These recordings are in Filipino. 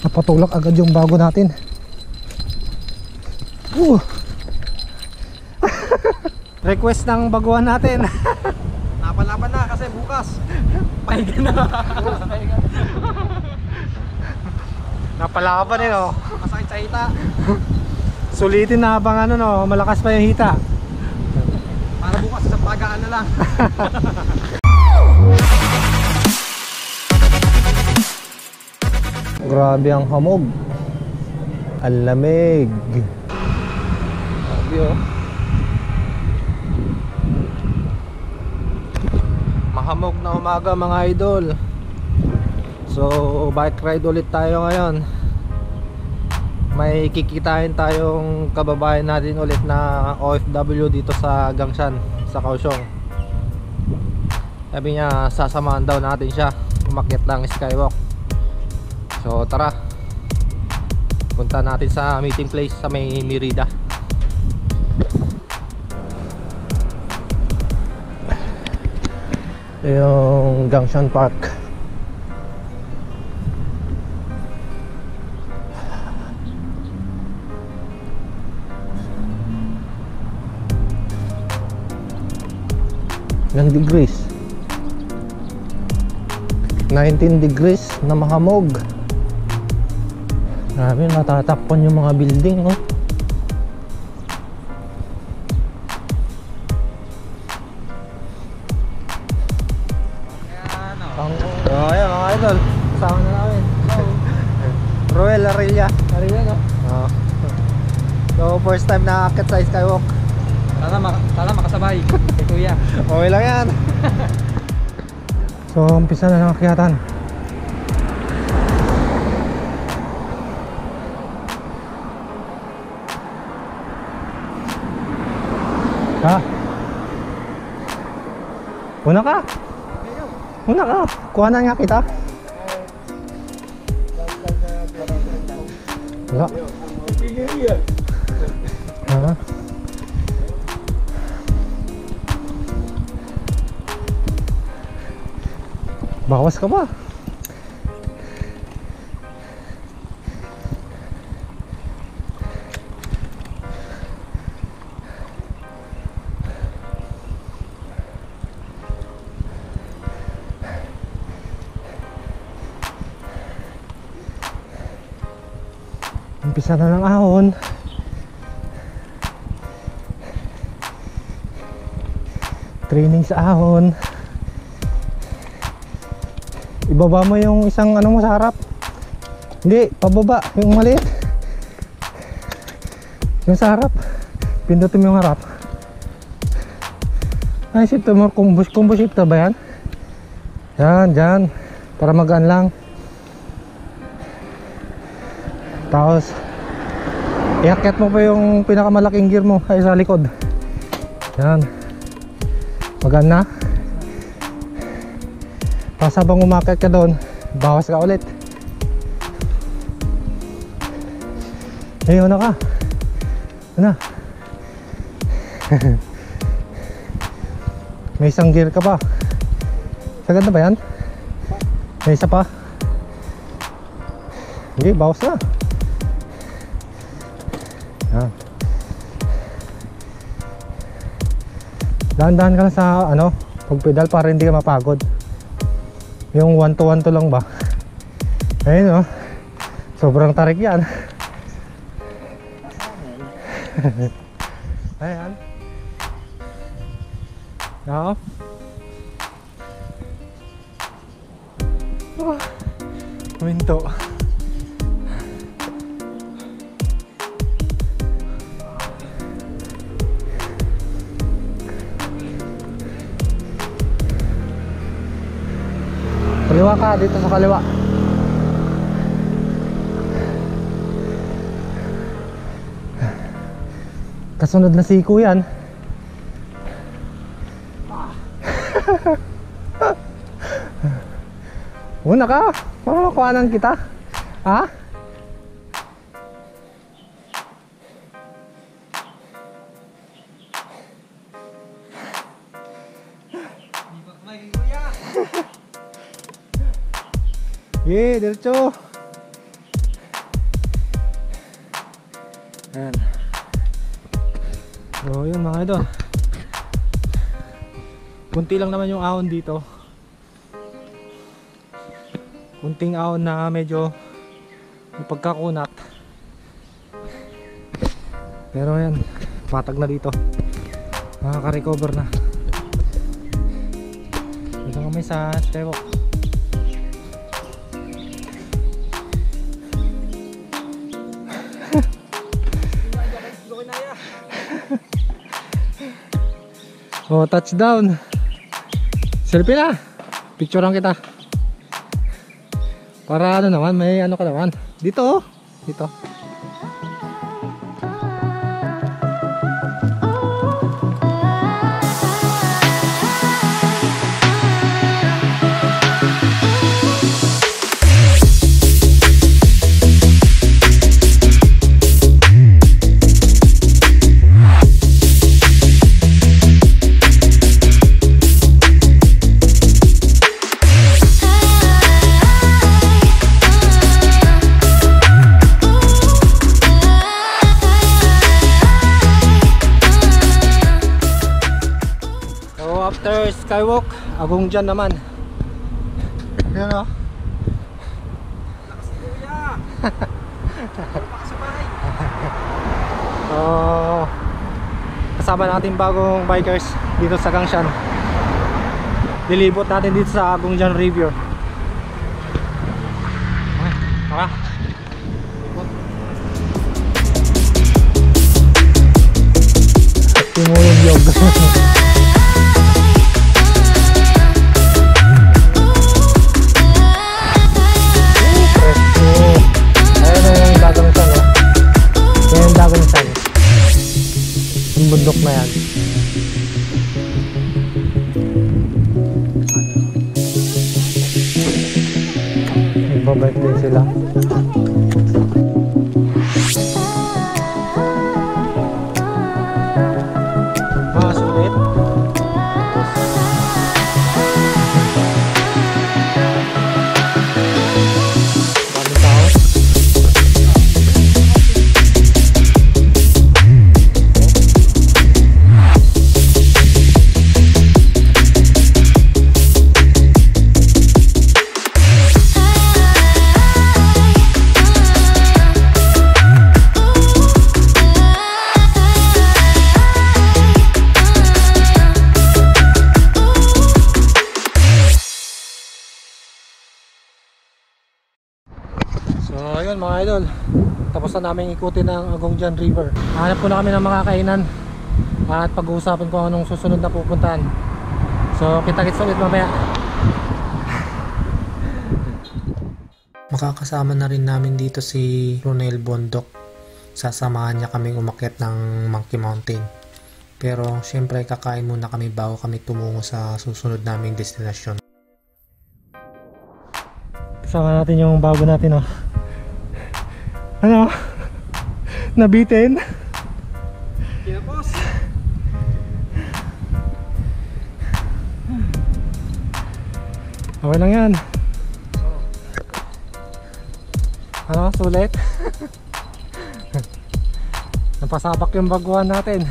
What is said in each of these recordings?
Napatulak agad yung bago natin. Request ng baguhan natin. Napalaban na kasi bukas pahiga na. Napalaban eh no. Masakit sa hita. Sulitin na habang ano no, malakas pa yung hita. Para bukas sa pagaan na lang. Grabe ang hamog. Ang lamig. Grabe oh. Mahamog na umaga mga idol. So bike ride ulit tayo ngayon. May kikitain tayong kababayan natin ulit na OFW dito sa Gangshan, sa Kaohsiung. Sabi niya sasamahan daw natin siya umakyat ng skywalk. So tara, punta natin sa meeting place sa may Merida. Yung Gangshan Park. Ilang degrees? 19 degrees na mahamog. Grabe, natatakpan yung mga building oh. Ayan mga idol, kasama na namin. Roel Arilla no? Oh. So first time na akit sa skywalk. Sana makasabay kay kuya. Okay lang yan. So umpisa na ng akyatan. Ha? Una ka? Una ka? Kuha na nga kita. Wala. Ha? Bawas ka ba? Umpisa na ng ahon. Training sa ahon. Ibaba mo yung isang ano mo sa harap. Hindi, pababa yung maliit. Yung sa harap. Pindutin mo yung harap. Ay, shifter mo. Combo shifter ba yan? Yan, dyan. Para magaan lang. Tapos iakyat mo pa yung pinakamalaking gear mo ay sa likod. Yan. Magaan na. Tapos habang umakyat ka doon, bawas ka ulit. Ayun na ka. Ano? May isang gear ka pa. Sagad na ba yan? May isa pa. Hindi, bawas na. Yan. Dahan-dahan ka lang sa ano, pagpedal para hindi ka mapagod. Yung 1 to 1 to lang ba? Ayun oh. Sobrang tarik yan. Ayan. Oo. Minto. Kaliwa ka, dito sa kaliwa. Kasunod na siko yan. Una ka, para makuhanan kita. Ha? Yeah, diretso. Ayan. So yun mga idol, kunti lang naman yung ahon dito, kunting ahon na medyo pagkakunat, pero ayan, matag na dito, nakaka-recover na. Dito kami sa Tewo. Oh, touchdown. Selfie na. Picturean kita. Para ano naman, may ano ka naman. Dito oh. Dito. After skywalk, agong dyan naman. Ayan o. Lakas ni Kuya. Lakas sa bahay. So, kasama natin bagong bikers dito sa Gangshan. Dilibot natin dito sa Agongjan River. Okay, tara. Tumulong yog. Bundok na yan. Nagbabike din sila. Sulit. Dami tao. So ayun mga idol, tapos na namin ikutin ang Agongjan River. Hanap ko na kami ng mga kainan at pag-uusapan ko anong susunod na pupuntahan. So kita-kits ulit mamaya. Makakasama na rin namin dito si Ronel Bondok. Sasamahan niya kaming umakyat ng Monkey Mountain. Pero syempre kakain muna kami bago kami tumungo sa susunod naming destinasyon. Kasama natin yung bago natin oh. Ano? Nabitin? Kinapos. Okay lang yan. Ano? Sulit? Napasabak yung baguhan natin.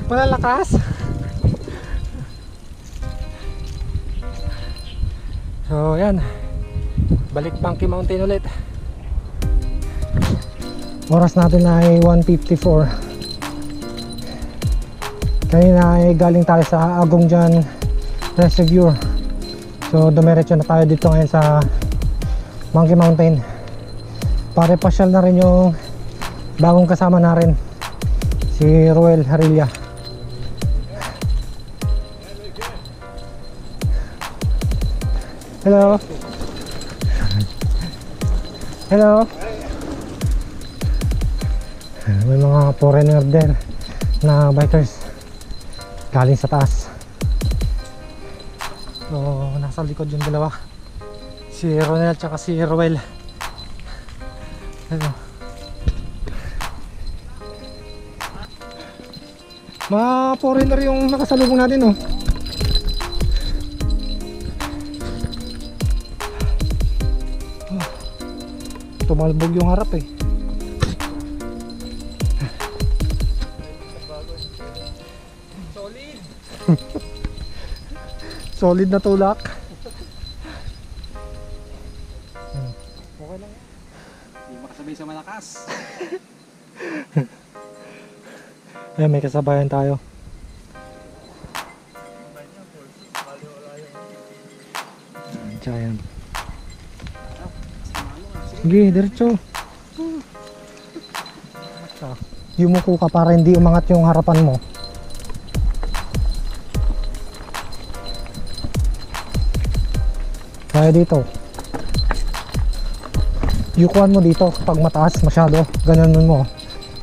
Wala lakas. So yan, balik Monkey Mountain ulit. Oras natin ay 1:54. Kanina ay galing tayo sa Agongjan Reservoir. So dumiretso na tayo dito ngayon sa Monkey Mountain. Pare pasyal na rin yung bagong kasama na rin, si Ruel Harilla. Hello. Hello. May mga foreigner din na bikers galing sa taas. So nasa likod yung dalawa, si Ronel at si Ruel. Ano? Mga foreigner yung nakasalubong natin oh. tumalbog yung harap eh. Solid. Solid na tulak. Okay lang yan. Hindi makasabay sa malakas. Ayan, may kasabayan tayo. Giant. Sige, diretso. Yumuko ka para hindi umangat yung harapan mo. Kaya dito. Yukuan mo dito pag mataas masyado. Gananon mo.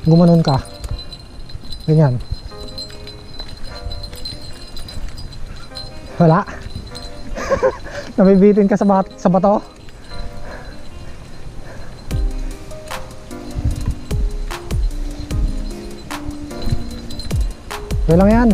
Gumanon ka. Ganyan. Wala. Nabibitin ka sa bato. Okay lang yan.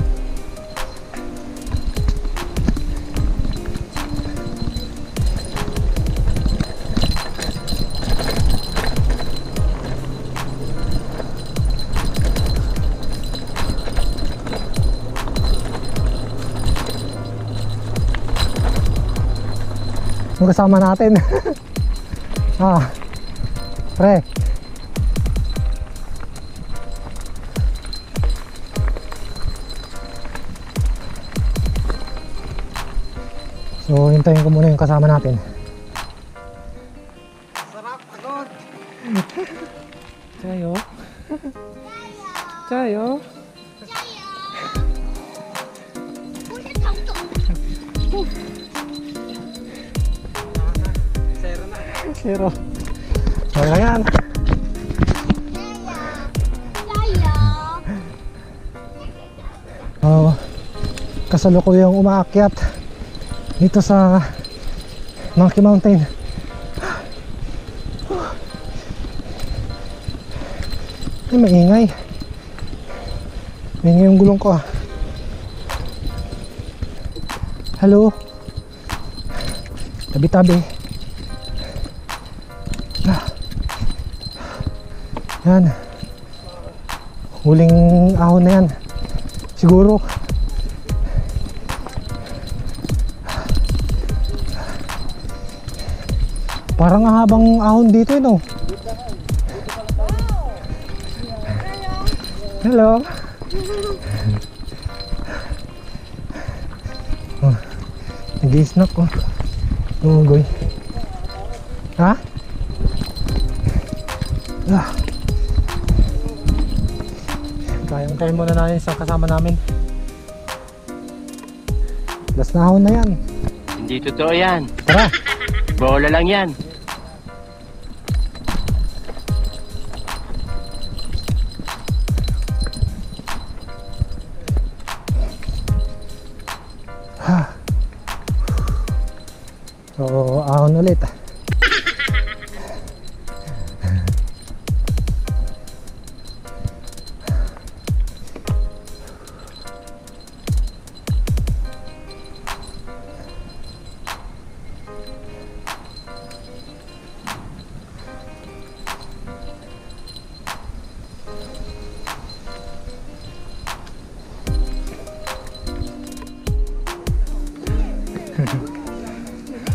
Ang kasama natin. Pre. So, hintayin ko muna yung kasama natin. Sarap, agad. Chayo. Chayo. Zero na. Zero. Okay lang yan. Kasalukuyang umaakyat dito sa Monkey Mountain. Ay, maingay. Maingay yung gulong ko. Hello. Tabi-tabi. Yan. Huling ahon na yan. Siguro. Parang habang ahon dito no. Hello. Oh, nag-i-snack ko. Goy. Ha? Kayang muna natin sa kasama namin. Last na ahon na yan. Hindi totoo yan. Tara. Bola lang yan. So, ahon ulit.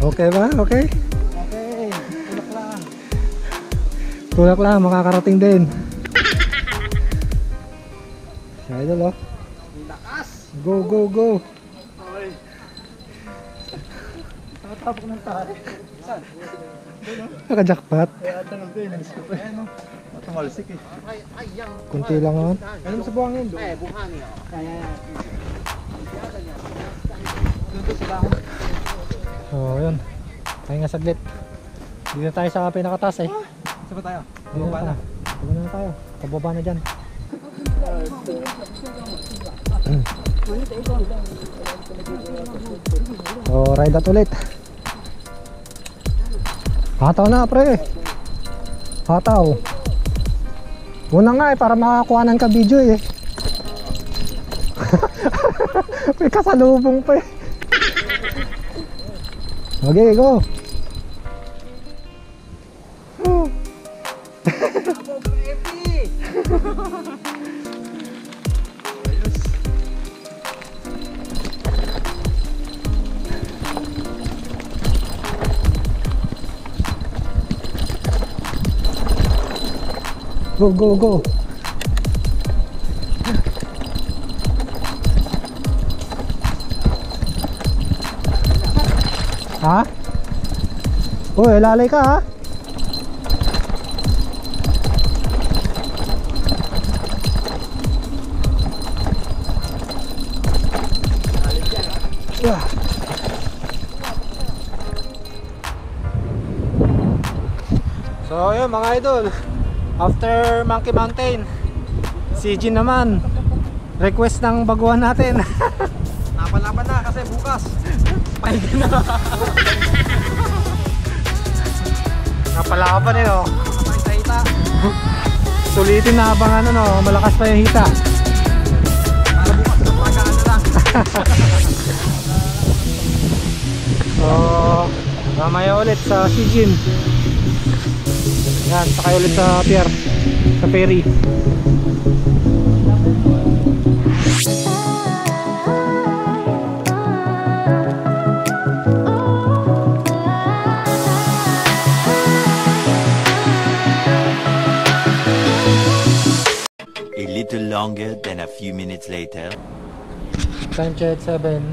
Okay ba? Okay? Okay, tulak lang. Tulak lang, makakarating din. Si Idol oh. Lakas. Go, go, go. Okay. Nakatapok ng tayo. Saan? Naka-jackpot. Kaya tanong ko yun, naisip ko eh. Tumalsik eh. Ay, yang. Kunti lang oh. Alam sa buhangin doon? Eh, buhangin. Kaya. Doon to sa dahon. So, yun. Tayo nga saglit. Dito na tayo sa pinakataas eh. Saan ba tayo? Dito Baba na. Baba na tayo. Pababa na dyan. So, ride out ulit. Hataw na pre. Hataw. Una nga eh, para makakuhanan ka video eh. May kasalubong pa eh. Okay, go. Go, go, go. Ha? Uy, lalay ka ha? Yeah. So yun mga idol, after Monkey Mountain, si Jin naman request ng baguhan natin. Napalaban na kasi bukas. Pahinga na. Napalaban eh no. Kapag sa hita. Sulitin na habang ano no, malakas pa yung hita. Para bukas na magaan na lang. So mamaya ulit sa Shijin. Yan, sakay ulit sa pier, sa ferry. A little longer than a few minutes later. Time check 7.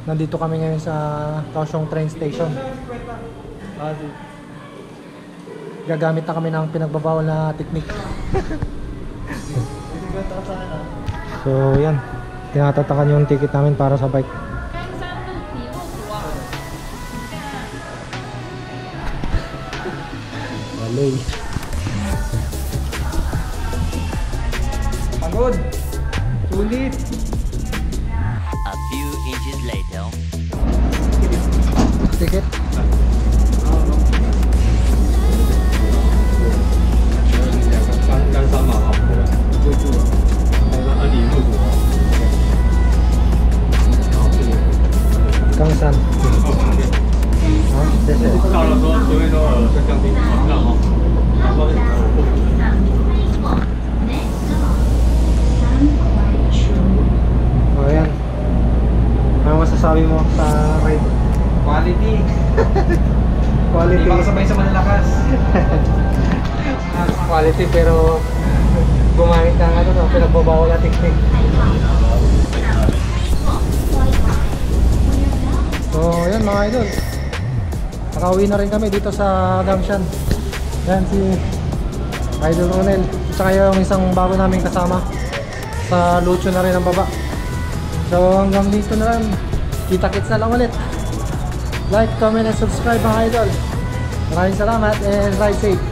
Nandito kami ngayon sa Kaohsiung train station. Gagamit na kami ng pinagbabawal na technique. So yan, tinatatakan yung ticket namin para sa bike. Walay. Pagod. Sulit. A few inches later. Ticket. Gangsan.好，谢谢。到了说所谓的就降低保障哈，然后O yan. Ano masasabi mo sa ride? Quality. Quality. Hindi makasabay sa malalakas. Quality pero gumamit ng ano no, pinagbabawal na technique. So yan mga idol, nakauwi na rin kami dito sa Gangshan. Yan si Idol Ronel, tsaka yung isang bago naming kasama sa Lucho na rin ang baba. So hanggang dito na lang, kita-kits na lang ulit. Like, comment, and subscribe mga idol. Maraming salamat and ride safe.